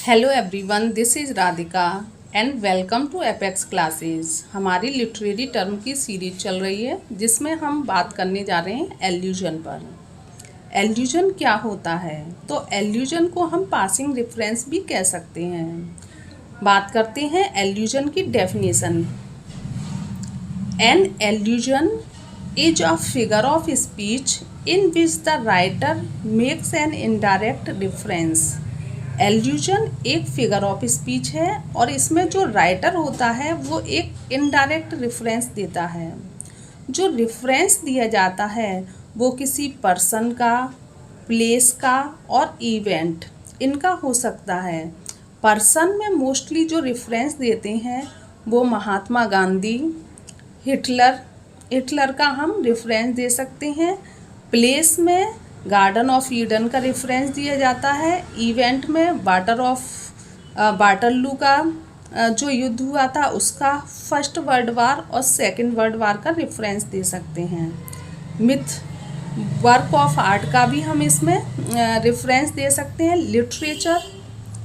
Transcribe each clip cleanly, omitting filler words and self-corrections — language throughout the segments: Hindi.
Hello everyone, this is Radhika and welcome to Apex classes. हमारी लिटरेरी टर्म की सीरीज चल रही है जिसमें हम बात करने जा रहे हैं एल्यूजन पर। एल्यूजन क्या होता है? तो एल्यूजन को हम पासिंग रेफरेंस भी कह सकते हैं। बात करते हैं एल्यूजन की definition. An allusion is a figure of speech in which the writer makes an indirect reference. Allusion एक फिगर ऑफ स्पीच है और इसमें जो राइटर होता है वो एक इनडायरेक्ट रेफरेंस देता है। जो रेफरेंस दिया जाता है वो किसी पर्सन का, प्लेस का और इवेंट इनका हो सकता है। पर्सन में मोस्टली जो रेफरेंस देते हैं वो महात्मा गांधी, हिटलर का हम रेफरेंस दे सकते हैं। प्लेस में गार्डन ऑफ ईडन का रेफरेंस दिया जाता है। इवेंट में वाटरलू का जो युद्ध हुआ था उसका फर्स्ट वर्ल्ड वार और सेकंड वर्ल्ड वार का रेफरेंस दे सकते हैं। मिथ वर्क ऑफ आर्ट का भी हम इसमें रेफरेंस दे सकते हैं।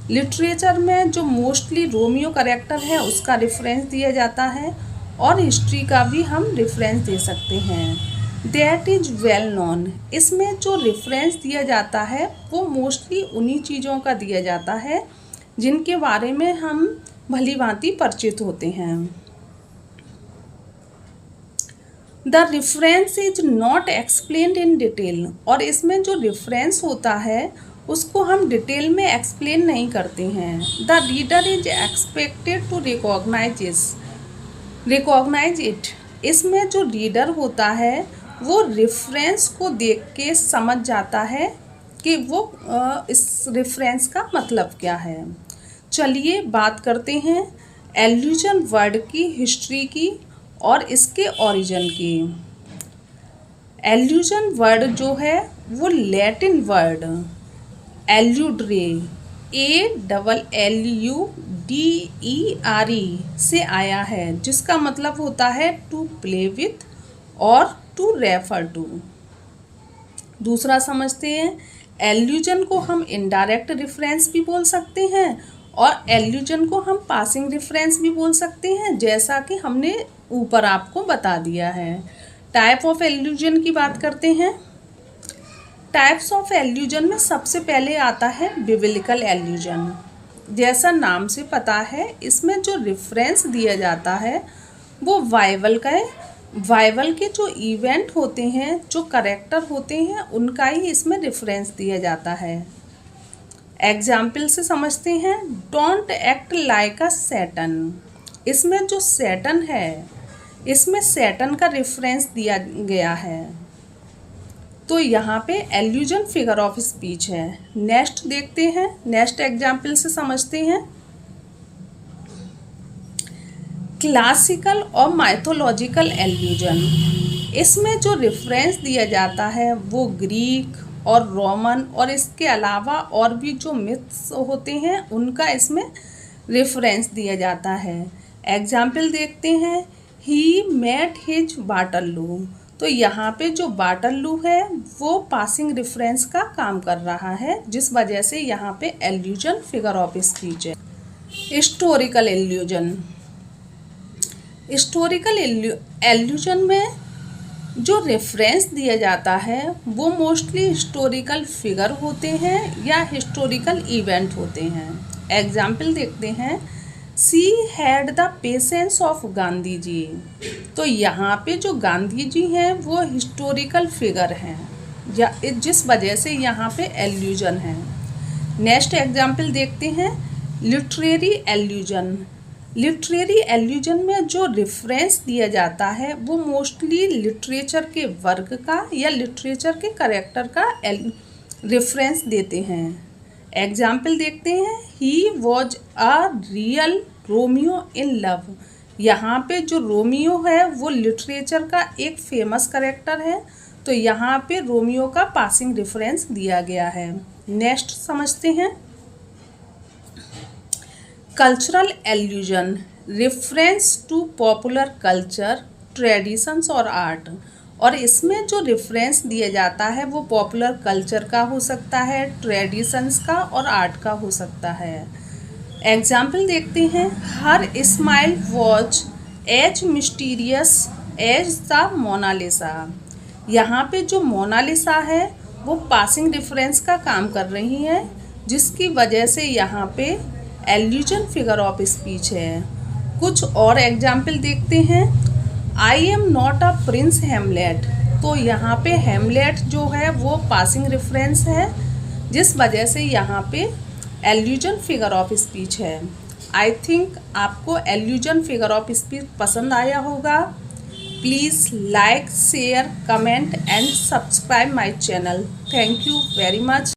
लिटरेचर में जो मोस्टली रोमियो कैरेक्टर है उसका रेफरेंस दिया जाता है और हिस्ट्री का भी हम रेफरेंस दे सकते हैं। दैट इज वेल नोन, इसमें जो रेफरेंस दिया जाता है वो मोस्टली उन्हीं चीज़ों का दिया जाता है जिनके बारे में हम भली भांति परिचित होते हैं। The reference is not explained in detail, और इसमें जो रेफरेंस होता है उसको हम डिटेल में एक्सप्लेन नहीं करते हैं। The reader is expected to recognise it, इसमें जो रीडर होता है वो रेफरेंस को देख के समझ जाता है कि वो इस रेफरेंस का मतलब क्या है। चलिए बात करते हैं एल्यूजन वर्ड की हिस्ट्री की और इसके ओरिजिन की। एल्यूजन वर्ड जो है वो लैटिन वर्ड एल्यूडरे ALLUDERE से आया है, जिसका मतलब होता है टू प्ले विथ और टू रेफर टू। दूसरा समझते हैं, एल्यूजन को हम इनडायरेक्ट रेफरेंस भी बोल सकते हैं और एल्यूजन को हम पासिंग रेफरेंस भी बोल सकते हैं, जैसा कि हमने ऊपर आपको बता दिया है। टाइप ऑफ एल्यूजन की बात करते हैं। टाइप्स ऑफ एल्यूजन में सबसे पहले आता है बिब्लिकल एल्यूजन। जैसा नाम से पता है, इसमें जो रेफरेंस दिया जाता है वो बाइबल के जो इवेंट होते हैं, जो कैरेक्टर होते हैं, उनका ही इसमें रेफरेंस दिया जाता है। एग्जाम्पल से समझते हैं। Don't act like a Satan, इसमें जो सैटन है इसमें सैटन का रेफरेंस दिया गया है, तो यहाँ पे एल्यूजन फिगर ऑफ स्पीच है। नेक्स्ट देखते हैं, नेक्स्ट एग्जाम्पल से समझते हैं। क्लासिकल और माइथोलॉजिकल एल्यूजन, इसमें जो रेफरेंस दिया जाता है वो ग्रीक और रोमन और इसके अलावा और भी जो मिथ्स होते हैं उनका इसमें रेफरेंस दिया जाता है। एग्जाम्पल देखते हैं। ही मेट हिज वाटरलू, तो यहाँ पे जो वाटरलू है वो पासिंग रेफरेंस का काम कर रहा है, जिस वजह से यहाँ पे एल्यूजन फिगर ऑफ स्पीच है। हिस्टोरिकल एल्यूजन में जो रेफरेंस दिया जाता है वो मोस्टली हिस्टोरिकल फिगर होते हैं या हिस्टोरिकल इवेंट होते हैं। एग्जाम्पल देखते हैं। She had the patience of Gandhi ji, तो यहाँ पे जो गांधी जी हैं वो हिस्टोरिकल फिगर हैं, या जिस वजह से यहाँ पे एल्यूजन है। नेक्स्ट एग्जाम्पल देखते हैं। लिटरेरी एल्यूजन में जो रेफरेंस दिया जाता है वो मोस्टली लिटरेचर के वर्क का या लिटरेचर के कैरेक्टर का रेफरेंस देते हैं। एग्जाम्पल देखते हैं। He was a real Romeo in love, यहाँ पे जो रोमियो है वो लिटरेचर का एक फेमस कैरेक्टर है, तो यहाँ पे रोमियो का पासिंग रेफरेंस दिया गया है। नेक्स्ट समझते हैं। Cultural allusion, reference to popular culture, traditions और आर्ट, और इसमें जो रेफरेंस दिया जाता है वो पॉपुलर कल्चर का हो सकता है, ट्रेडिशंस का और आर्ट का हो सकता है। एग्जाम्पल देखते हैं। Her smile was as mysterious as the Mona Lisa. यहाँ पे जो मोनालिसा है वो पासिंग रेफरेंस का काम कर रही है, जिसकी वजह से यहाँ पे एल्यूजन फिगर ऑफ स्पीच है। कुछ और एग्जाम्पल देखते हैं। I am not a prince Hamlet. तो यहाँ पे हेमलेट जो है वो पासिंग रेफरेंस है, जिस वजह से यहाँ पे एल्यूजन फिगर ऑफ स्पीच है। आई थिंक आपको एल्यूजन फिगर ऑफ स्पीच पसंद आया होगा। Please like, share, comment and subscribe my channel. Thank you very much.